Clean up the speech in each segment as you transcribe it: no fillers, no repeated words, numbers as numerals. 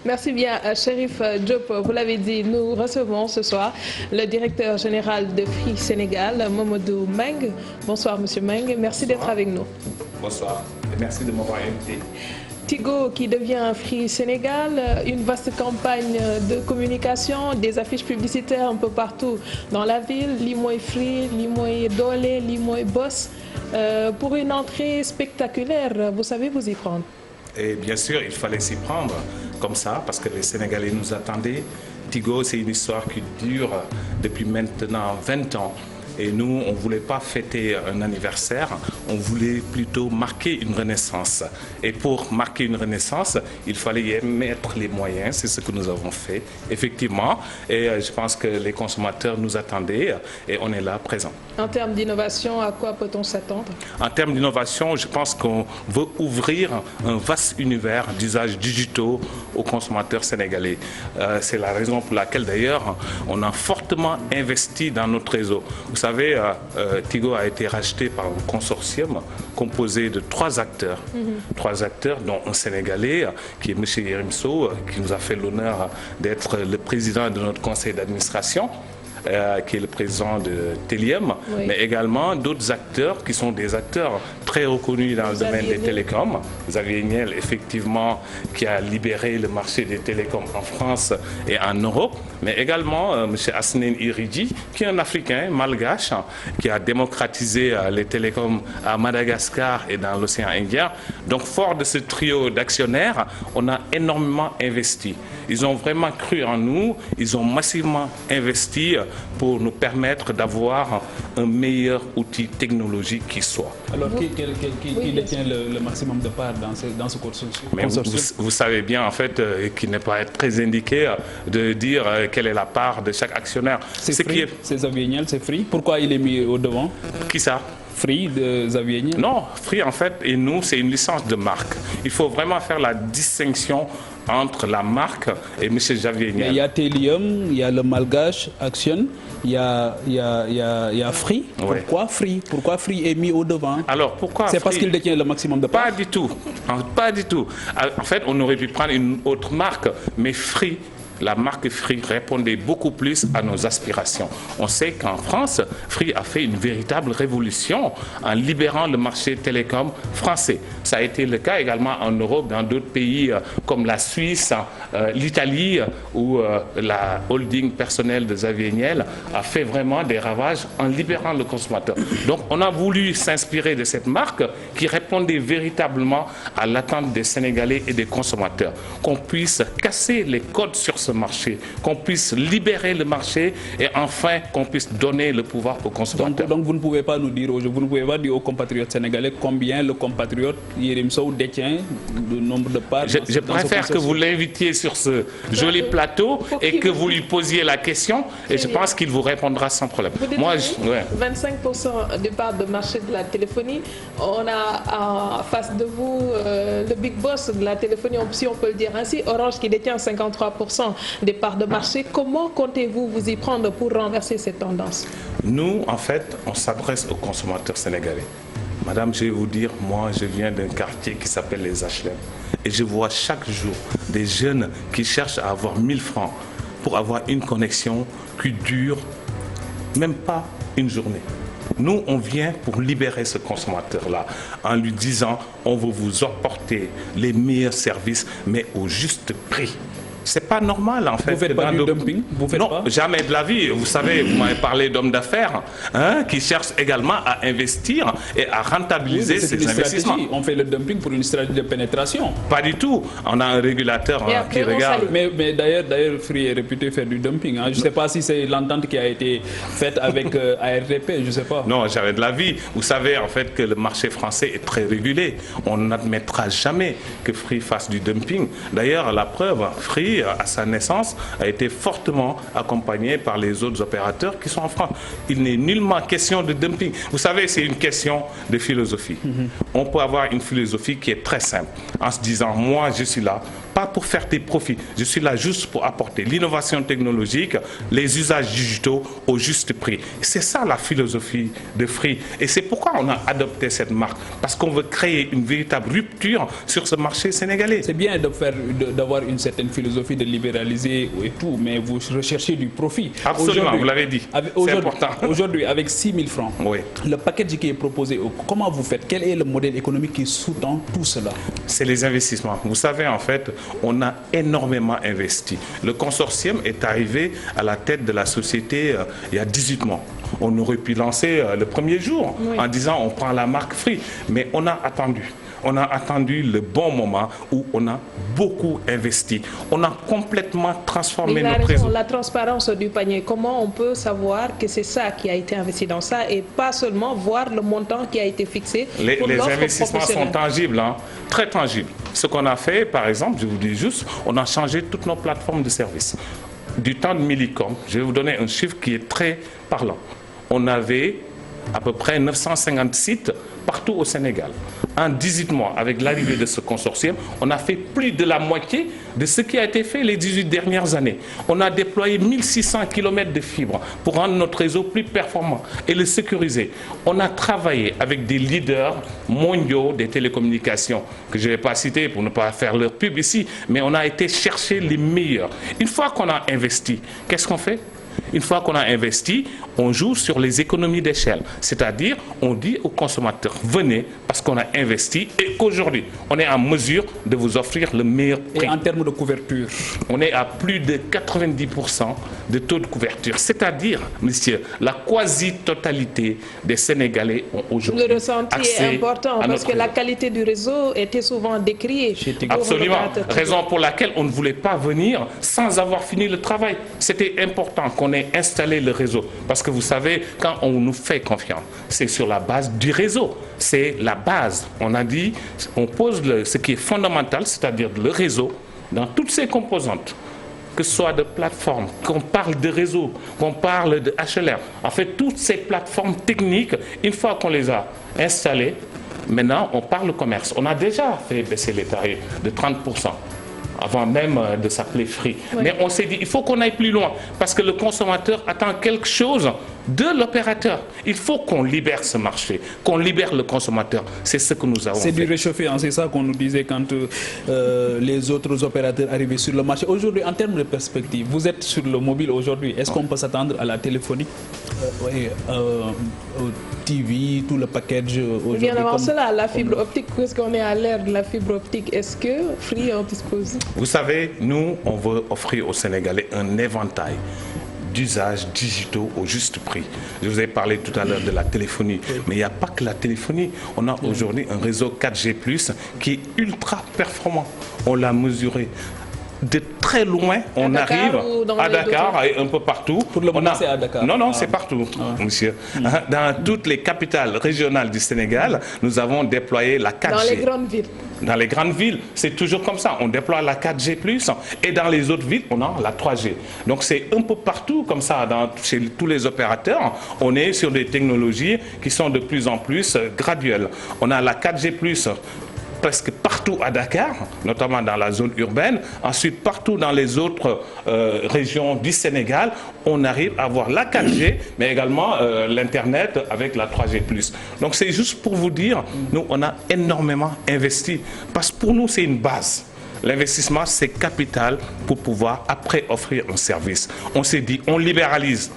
Merci bien, Chérif Diop. Vous l'avez dit, nous recevons ce soir le directeur général de Free Sénégal, Mamadou Meng. Bonsoir, Monsieur Meng. Merci d'être avec nous. Bonsoir et merci de m'avoir invité. Tigo qui devient Free Sénégal, une vaste campagne de communication, des affiches publicitaires un peu partout dans la ville, Limoy Free, Limoy Dole, Limoy Boss, pour une entrée spectaculaire. Vous savez vous y prendre? Et bien sûr, il fallait s'y prendre comme ça parce que les Sénégalais nous attendaient. Tigo, c'est une histoire qui dure depuis maintenant 20 ans. Et nous, on ne voulait pas fêter un anniversaire, on voulait plutôt marquer une renaissance. Et pour marquer une renaissance, il fallait y mettre les moyens, c'est ce que nous avons fait, effectivement. Et je pense que les consommateurs nous attendaient et on est là, présent. En termes d'innovation, à quoi peut-on s'attendre? En termes d'innovation, je pense qu'on veut ouvrir un vaste univers d'usages digitaux aux consommateurs sénégalais. C'est la raison pour laquelle, d'ailleurs, on a fortement investi dans notre réseau. Vous savez, Tigo a été racheté par un consortium composé de 3 acteurs. 3 acteurs, dont un Sénégalais, qui est M. Yérim Sow, qui nous a fait l'honneur d'être le président de notre conseil d'administration. Qui est le président de Teliem, oui. Mais également d'autres acteurs qui sont des acteurs très reconnus dans le domaine des télécoms. Xavier Niel, effectivement, qui a libéré le marché des télécoms en France et en Europe, mais également M. Asnen Iridi, qui est un Africain malgache, qui a démocratisé les télécoms à Madagascar et dans l'océan Indien. Donc, fort de ce trio d'actionnaires, on a énormément investi. Ils ont vraiment cru en nous, ils ont massivement investi pour nous permettre d'avoir un meilleur outil technologique qui soit. Alors, qui détient le maximum de parts dans ce consortium? Mais vous savez bien, en fait, qu'il n'est pas très indiqué de dire quelle est la part de chaque actionnaire. C'est Free, c'est Xavier Niel, c'est Free. Pourquoi il est mis au devant? Qui ça? Free de Xavier Niel? Non, Free, en fait, et nous, c'est une licence de marque. Il faut vraiment faire la distinction entre la marque et M. Xavier Niel. Il y a Telium, il y a le Malgache Action, il y a Free. Ouais. Pourquoi Free? Pourquoi Free est mis au devant? Alors pourquoi? C'est parce qu'il détient le maximum de parts? Pas du tout. Pas du tout. En fait, on aurait pu prendre une autre marque, mais Free. La marque Free répondait beaucoup plus à nos aspirations. On sait qu'en France, Free a fait une véritable révolution en libérant le marché télécom français. Ça a été le cas également en Europe, dans d'autres pays comme la Suisse, l'Italie, où la holding personnelle de Xavier Niel a fait vraiment des ravages en libérant le consommateur. Donc on a voulu s'inspirer de cette marque qui répondait véritablement à l'attente des Sénégalais et des consommateurs. Qu'on puisse casser les codes sur ce marché, qu'on puisse libérer le marché et enfin qu'on puisse donner le pouvoir aux consommateurs. Donc vous ne pouvez pas nous dire, vous ne pouvez pas dire aux compatriotes sénégalais combien le compatriote Yérim Sow détient le nombre de parts. Je préfère que vous l'invitiez sur ce joli plateau et que vous lui posiez la question et je pense qu'il vous répondra sans problème. Moi, 25% des parts de marché de la téléphonie, on a en face de vous le big boss de la téléphonie, si on peut le dire ainsi, Orange qui détient 53% des parts de marché. Comment comptez-vous vous y prendre pour renverser cette tendance? Nous, en fait, on s'adresse aux consommateurs sénégalais. Madame, je vais vous dire, moi, je viens d'un quartier qui s'appelle les HLM. Et je vois chaque jour des jeunes qui cherchent à avoir 1000 francs pour avoir une connexion qui dure même pas une journée. Nous, on vient pour libérer ce consommateur-là en lui disant on veut vous apporter les meilleurs services, mais au juste prix. C'est pas normal en fait. Vous faites pas du dumping? Vous faites non, pas? Jamais de la vie. Vous savez, vous m'avez parlé d'hommes d'affaires qui cherchent également à investir et à rentabiliser ces investissements. On fait le dumping pour une stratégie de pénétration. Pas du tout. On a un régulateur qui regarde. Mais d'ailleurs, Free est réputé faire du dumping. Je ne sais pas si c'est l'entente qui a été faite avec ARTP, je ne sais pas. Non, jamais de la vie. Vous savez en fait que le marché français est très régulé. On n'admettra jamais que Free fasse du dumping. D'ailleurs, la preuve, Free à sa naissance, a été fortement accompagné par les autres opérateurs qui sont en France. Il n'est nullement question de dumping. Vous savez, c'est une question de philosophie. On peut avoir une philosophie qui est très simple, en se disant, moi, je suis là pas pour faire des profits. Je suis là juste pour apporter l'innovation technologique, les usages digitaux au juste prix. C'est ça la philosophie de Free. Et c'est pourquoi on a adopté cette marque. Parce qu'on veut créer une véritable rupture sur ce marché sénégalais. C'est bien d'avoir une certaine philosophie de libéraliser et tout, mais vous recherchez du profit. Absolument, vous l'avez dit. C'est important. Aujourd'hui, avec 6 000 francs, oui. Le package qui est proposé, comment vous faites? Quel est le modèle économique qui sous-tend tout cela? C'est les investissements. Vous savez, en fait, on a énormément investi. Le consortium est arrivé à la tête de la société il y a 18 mois. On aurait pu lancer le premier jour en disant on prend la marque Free. Mais on a attendu. On a attendu le bon moment où on a beaucoup investi. On a complètement transformé notre réseau. La transparence du panier, comment on peut savoir que c'est ça qui a été investi dans ça et pas seulement voir le montant qui a été fixé pour les investissements sont tangibles, hein, très tangibles. Ce qu'on a fait, par exemple, je vous dis juste, on a changé toutes nos plateformes de services. Du temps de Millicom, je vais vous donner un chiffre qui est très parlant. On avait à peu près 950 sites partout au Sénégal. En 18 mois, avec l'arrivée de ce consortium, on a fait plus de la moitié de ce qui a été fait les 18 dernières années. On a déployé 1600 km de fibres pour rendre notre réseau plus performant et le sécuriser. On a travaillé avec des leaders mondiaux des télécommunications, que je ne vais pas citer pour ne pas faire leur pub ici, mais on a été chercher les meilleurs. Une fois qu'on a investi, qu'est-ce qu'on fait ? Une fois qu'on a investi, on joue sur les économies d'échelle. C'est-à-dire, on dit aux consommateurs, venez parce qu'on a investi et qu'aujourd'hui, on est en mesure de vous offrir le meilleur prix. Et en termes de couverture? On est à plus de 90% de taux de couverture. C'est-à-dire, monsieur, la quasi-totalité des Sénégalais ont aujourd'hui le ressenti est important parce que la qualité du réseau était souvent décriée. Absolument. Raison pour laquelle on ne voulait pas venir sans avoir fini le travail. C'était important qu'on ait installé le réseau. Parce que vous savez, quand on nous fait confiance, c'est sur la base du réseau. C'est la base. On a dit, on pose ce qui est fondamental, c'est-à-dire le réseau, dans toutes ses composantes. Que ce soit de plateformes, qu'on parle de réseau, qu'on parle de HLR. En fait, toutes ces plateformes techniques, une fois qu'on les a installées, maintenant, on parle commerce. On a déjà fait baisser les tarifs de 30%. Avant même de s'appeler Free. Oui. Mais on s'est dit, il faut qu'on aille plus loin, parce que le consommateur attend quelque chose de l'opérateur. Il faut qu'on libère ce marché, qu'on libère le consommateur. C'est ce que nous avons fait. C'est du réchauffé, hein, c'est ça qu'on nous disait quand les autres opérateurs arrivaient sur le marché. Aujourd'hui, en termes de perspective, vous êtes sur le mobile aujourd'hui. Est-ce qu'on peut s'attendre à la téléphonie, au TV, tout le package aujourd'hui? Bien avant cela, la fibre optique, puisqu'on est à l'ère de la fibre optique, est-ce que Free en dispose? Vous savez, nous, on veut offrir aux Sénégalais un éventail d'usages digitaux au juste prix. Je vous ai parlé tout à l'heure de la téléphonie, mais il n'y a pas que la téléphonie. On a aujourd'hui un réseau 4G+, qui est ultra performant. On l'a mesuré. De très loin, on arrive à Dakar et un peu partout. Pour le moment, c'est à Dakar. Non, c'est partout, monsieur. Dans toutes les capitales régionales du Sénégal, nous avons déployé la 4G. Dans les grandes villes. Dans les grandes villes, c'est toujours comme ça. On déploie la 4G+, et dans les autres villes, on a la 3G. Donc c'est un peu partout comme ça, chez tous les opérateurs. On est sur des technologies qui sont de plus en plus graduelles. On a la 4G+, presque partout à Dakar, notamment dans la zone urbaine. Ensuite, partout dans les autres régions du Sénégal, on arrive à avoir la 4G, mais également l'Internet avec la 3G+. Donc c'est juste pour vous dire, nous, on a énormément investi. Parce que pour nous, c'est une base. L'investissement, c'est capital pour pouvoir après offrir un service. On s'est dit, on libéralise,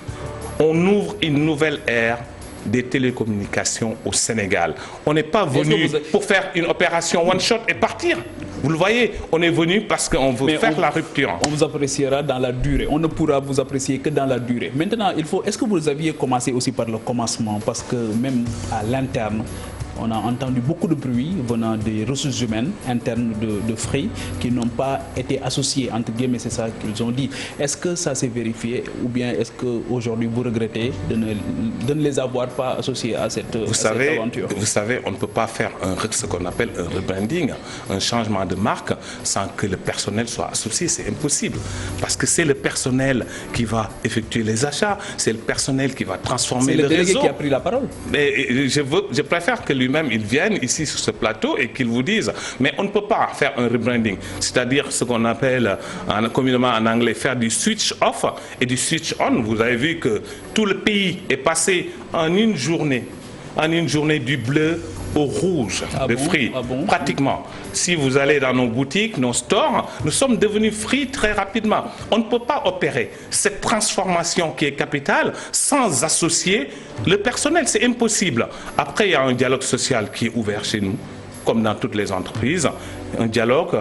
on ouvre une nouvelle ère des télécommunications au Sénégal. On n'est pas venu pour faire une opération one-shot et partir. Vous le voyez, on est venu parce qu'on veut faire la rupture. On vous appréciera dans la durée. On ne pourra vous apprécier que dans la durée. Maintenant, est-ce que vous aviez commencé aussi par le commencement? Parce que même à l'interne, on a entendu beaucoup de bruit venant des ressources humaines internes de Free qui n'ont pas été associées, entre guillemets, c'est ça qu'ils ont dit. Est-ce que ça s'est vérifié ou bien est-ce qu'aujourd'hui vous regrettez de ne les avoir pas associés à cette aventure? Vous savez, on ne peut pas faire ce qu'on appelle un rebranding, un changement de marque sans que le personnel soit associé. C'est impossible parce que c'est le personnel qui va effectuer les achats, c'est le personnel qui va transformer le réseau. C'est le délégué qui a pris la parole. Mais je préfère que lui lui-même, ils viennent ici sur ce plateau et qu'ils vous disent, mais on ne peut pas faire un rebranding, c'est-à-dire ce qu'on appelle communément en anglais faire du switch off et du switch on. Vous avez vu que tout le pays est passé en une journée du bleu au rouge de Free, pratiquement. Si vous allez dans nos boutiques, nos stores, nous sommes devenus Free très rapidement. On ne peut pas opérer cette transformation qui est capitale sans associer le personnel, c'est impossible. Après, il y a un dialogue social qui est ouvert chez nous, comme dans toutes les entreprises, un dialogue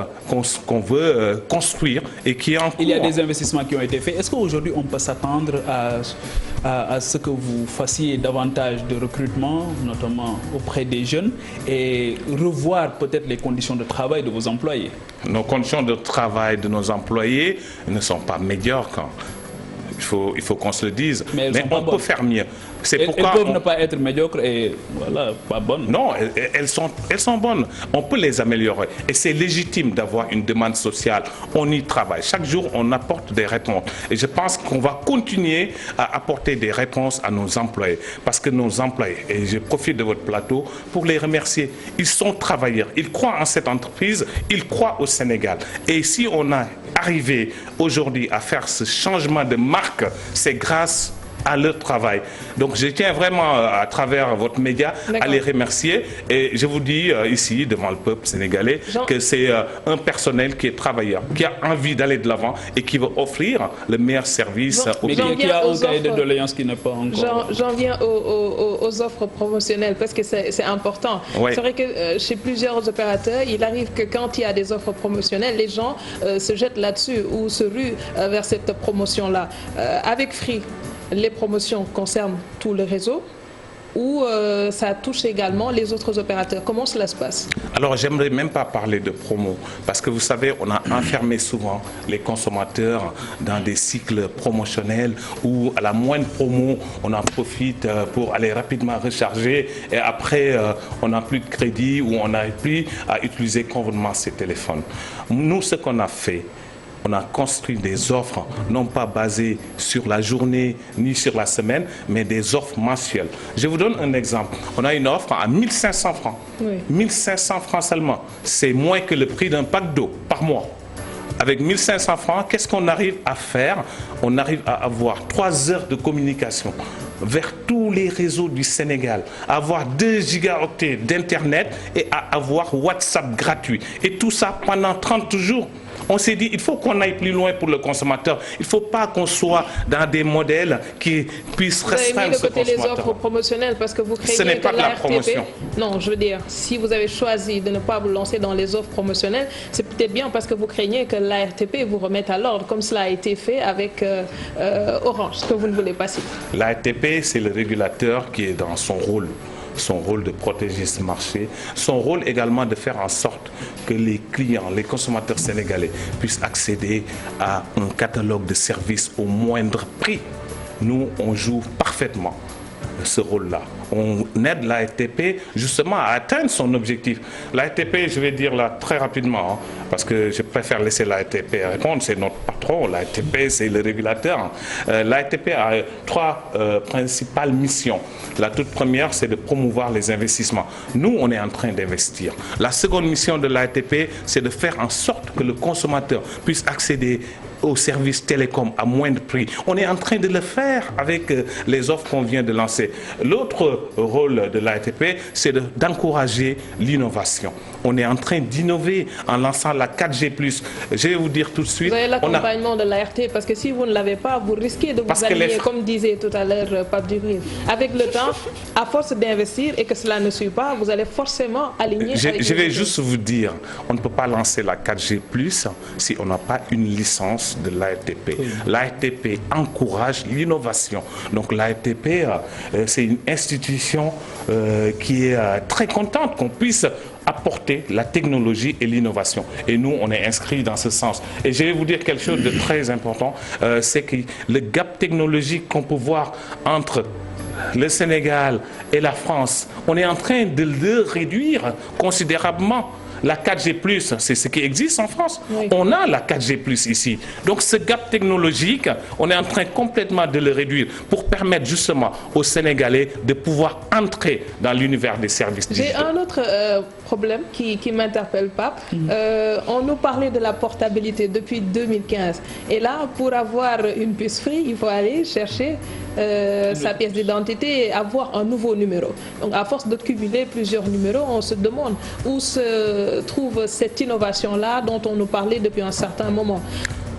qu'on veut construire et qui est en cours. Il y a des investissements qui ont été faits. Est-ce qu'aujourd'hui, on peut s'attendre à ce que vous fassiez davantage de recrutement, notamment auprès des jeunes, et revoir peut-être les conditions de travail de vos employés? Nos conditions de travail de nos employés ne sont pas médiocres. Il faut qu'on se le dise. Mais on peut faire mieux. Elles peuvent ne pas être médiocres et voilà, pas bonnes. Non, elles sont bonnes. On peut les améliorer. Et c'est légitime d'avoir une demande sociale. On y travaille. Chaque jour, on apporte des réponses. Et je pense qu'on va continuer à apporter des réponses à nos employés. Parce que nos employés, et je profite de votre plateau pour les remercier, ils sont travailleurs. Ils croient en cette entreprise. Ils croient au Sénégal. Et si on a arrivé aujourd'hui à faire ce changement de marque, c'est grâce à leur travail. Donc je tiens vraiment à travers votre média à les remercier et je vous dis ici devant le peuple sénégalais que c'est un personnel qui est travailleur, qui a envie d'aller de l'avant et qui veut offrir le meilleur service au pays. Mais qui a un cahier de doléances qui n'est pas encore... J'en viens aux offres promotionnelles parce que c'est important. Oui. C'est vrai que chez plusieurs opérateurs, il arrive que quand il y a des offres promotionnelles, les gens se jettent là-dessus ou se ruent vers cette promotion-là. Avec Free, les promotions concernent tout le réseau ou ça touche également les autres opérateurs? Comment cela se passe? Alors, j'aimerais même pas parler de promo parce que vous savez, on a enfermé souvent les consommateurs dans des cycles promotionnels où à la moindre promo, on en profite pour aller rapidement recharger et après, on n'a plus de crédit ou on n'arrive plus à utiliser convenablement ses téléphones. Nous, ce qu'on a fait, on a construit des offres, non pas basées sur la journée ni sur la semaine, mais des offres mensuelles. Je vous donne un exemple. On a une offre à 1500 francs. Oui. 1500 francs seulement. C'est moins que le prix d'un pack d'eau par mois. Avec 1500 francs, qu'est-ce qu'on arrive à faire? On arrive à avoir 3 heures de communication vers tous les réseaux du Sénégal, à avoir 2 gigaoctets d'Internet et à avoir WhatsApp gratuit. Et tout ça pendant 30 jours. On s'est dit, il faut qu'on aille plus loin pour le consommateur. Il ne faut pas qu'on soit dans des modèles qui puissent restreindre ce consommateur. Vous avez mis de côté les offres promotionnelles parce que vous craignez ce n'est pas que de la promotion. Non, je veux dire, si vous avez choisi de ne pas vous lancer dans les offres promotionnelles, c'est peut-être bien parce que vous craignez que l'ARTP vous remette à l'ordre, comme cela a été fait avec Orange, ce que vous ne voulez pas citer. L'ARTP, c'est le régulateur qui est dans son rôle de protéger ce marché, son rôle également de faire en sorte que les clients, les consommateurs sénégalais puissent accéder à un catalogue de services au moindre prix. Nous, on joue parfaitement ce rôle-là. On aide l'ARTP justement à atteindre son objectif. L'ARTP, je vais dire là très rapidement, parce que je préfère laisser l'ARTP répondre, c'est notre patron, l'ARTP c'est le régulateur. L'ARTP a 3 principales missions. La toute première, c'est de promouvoir les investissements. Nous, on est en train d'investir. La seconde mission de l'ARTP, c'est de faire en sorte que le consommateur puisse accéder aux services télécom à moindre prix. On est en train de le faire avec les offres qu'on vient de lancer. L'autre rôle de l'ARTP, c'est d'encourager l'innovation. On est en train d'innover en lançant la 4G+. Je vais vous dire tout de suite... Vous avez l'accompagnement de l'ART, parce que si vous ne l'avez pas, vous risquez de vous aligner, comme disait tout à l'heure Pape Djibril. Avec le temps, à force d'investir et que cela ne suit pas, vous allez forcément aligner... Je vais juste vous dire, on ne peut pas lancer la 4G+, si on n'a pas une licence de l'ARTP. L'ARTP encourage l'innovation. Donc l'ARTP, c'est une institution qui est très contente qu'on puisse apporter la technologie et l'innovation. Et nous, on est inscrits dans ce sens. Et je vais vous dire quelque chose de très important, c'est que le gap technologique qu'on peut voir entre le Sénégal et la France, on est en train de le réduire considérablement. La 4G+, c'est ce qui existe en France. Oui. On a la 4G+ ici. Donc ce gap technologique, on est en train complètement de le réduire pour permettre justement aux Sénégalais de pouvoir entrer dans l'univers des services digitaux. J'ai un autre problème qui m'interpelle, Pape. On nous parlait de la portabilité depuis 2015. Et là, pour avoir une puce Free, il faut aller chercher sa pièce d'identité et avoir un nouveau numéro. Donc à force de cumuler plusieurs numéros, on se demande où se trouve cette innovation-là dont on nous parlait depuis un certain moment.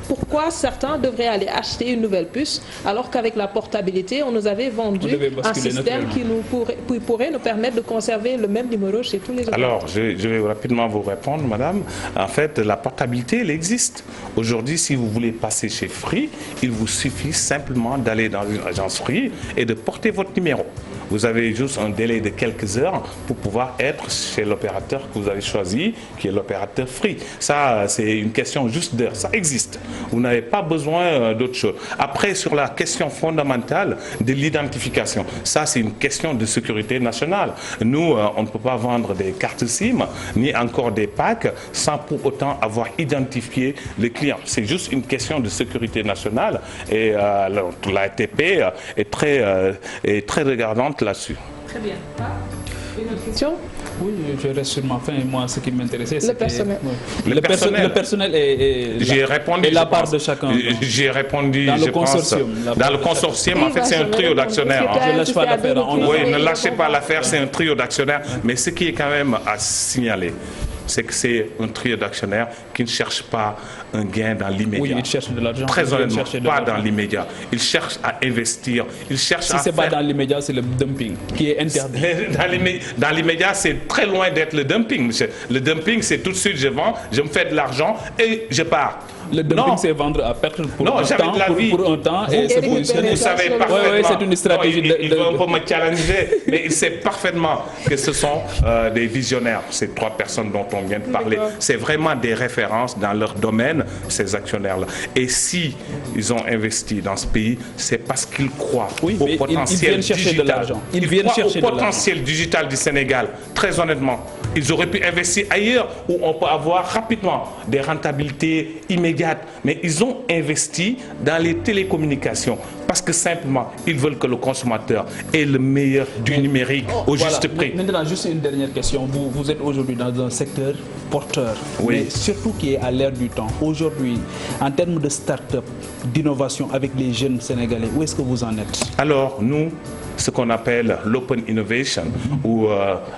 Pourquoi certains devraient aller acheter une nouvelle puce alors qu'avec la portabilité, on nous avait vendu un système qui pourrait nous permettre de conserver le même numéro chez tous les autres. Alors, je vais rapidement vous répondre, madame. En fait, la portabilité, elle existe. Aujourd'hui, si vous voulez passer chez Free, il vous suffit simplement d'aller dans une agence Free et de porter votre numéro. Vous avez juste un délai de quelques heures pour pouvoir être chez l'opérateur que vous avez choisi, qui est l'opérateur Free. Ça, c'est une question juste d'heure. Ça existe. Vous n'avez pas besoin d'autre chose. Après, sur la question fondamentale de l'identification, ça, c'est une question de sécurité nationale. Nous, on ne peut pas vendre des cartes SIM, ni encore des packs, sans pour autant avoir identifié les clients. C'est juste une question de sécurité nationale. Et l'ATP est très regardante là-dessus. Très bien. Une autre question? Oui, je reste sur ma fin. Et moi, ce qui m'intéressait, c'était... Le personnel. Le personnel est la part de chacun. J'ai répondu, dans le consortium. Dans le consortium, en fait, c'est un trio d'actionnaires. Je ne lâche pas l'affaire. Oui, ne lâchez pas l'affaire, c'est un trio d'actionnaires. Mais ce qui est quand même à signaler, c'est que c'est un trio d'actionnaires qui ne cherche pas un gain dans l'immédiat. Oui, ils cherchent de l'argent. Très honnêtement, pas dans l'immédiat. Ils cherchent à investir. Ils cherchent si ce n'est pas dans l'immédiat, c'est le dumping qui est interdit. Dans l'immédiat, c'est très loin d'être le dumping, monsieur. Le dumping, c'est tout de suite, je vends, je me fais de l'argent et je pars. Le dumping, c'est vendre à perte pour un temps et se positionner. Vous savez parfaitement. Oui, c'est une stratégie. Il veut un peu me challenger, mais il sait parfaitement que ce sont des visionnaires, ces trois personnes dont on vient de parler. C'est vraiment des références dans leur domaine, ces actionnaires-là. Et si ils ont investi dans ce pays, c'est parce qu'ils croient au potentiel digital. Ils viennent chercher de l'argent. Au potentiel digital du Sénégal. Très honnêtement, ils auraient pu investir ailleurs où on peut avoir rapidement des rentabilités immédiates. Mais ils ont investi dans les télécommunications parce que simplement, ils veulent que le consommateur ait le meilleur du numérique au juste prix. Maintenant, juste une dernière question. Vous êtes aujourd'hui dans un secteur porteur, mais surtout qui est à l'ère du temps. Aujourd'hui, en termes de start-up, d'innovation avec les jeunes Sénégalais, où est-ce que vous en êtes? Alors, nous, ce qu'on appelle l'open innovation ou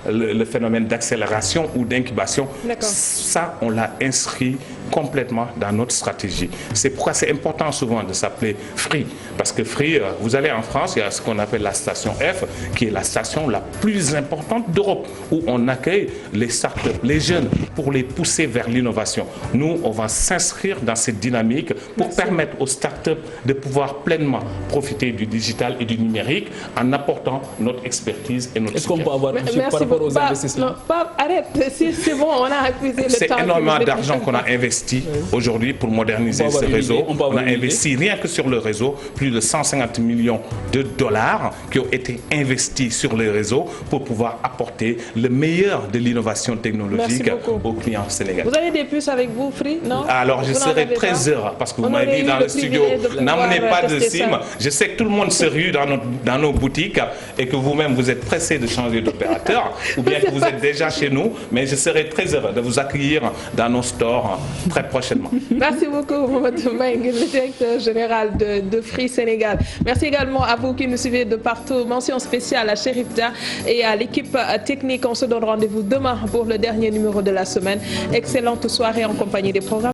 le phénomène d'accélération ou d'incubation, ça, on l'a inscrit complètement dans notre stratégie. C'est pourquoi c'est important souvent de s'appeler Free. Parce que Free, vous allez en France, il y a ce qu'on appelle la station F, qui est la station la plus importante d'Europe, où on accueille les startups, les jeunes, pour les pousser vers l'innovation. Nous, on va s'inscrire dans cette dynamique pour permettre aux startups de pouvoir pleinement profiter du digital et du numérique en apportant notre expertise et notre soutien. Est-ce qu'on peut avoir un chiffre par rapport aux investissements? Arrête, c'est bon, on a accusé le temps. C'est énormément d'argent qu'on a investi aujourd'hui pour moderniser ce réseau. On a investi rien que sur le réseau plus de 150 millions de dollars qui ont été investis sur le réseau pour pouvoir apporter le meilleur de l'innovation technologique aux clients sénégalais. Vous avez des puces avec vous, Free? Non? Alors je serais très heureux parce que vous m'avez dit dans le studio, n'amenez pas de SIM. Je sais que tout le monde se rue dans nos boutiques et que vous-même vous êtes pressé de changer d'opérateur ou bien que vous êtes déjà chez nous, mais je serai très heureux de vous accueillir dans nos stores très prochainement. Merci beaucoup, Mamadou Mbengue, le directeur général de Free Sénégal. Merci également à vous qui nous suivez de partout. Mention spéciale à Chérif Dia et à l'équipe technique. On se donne rendez-vous demain pour le dernier numéro de la semaine. Excellente soirée en compagnie des programmes.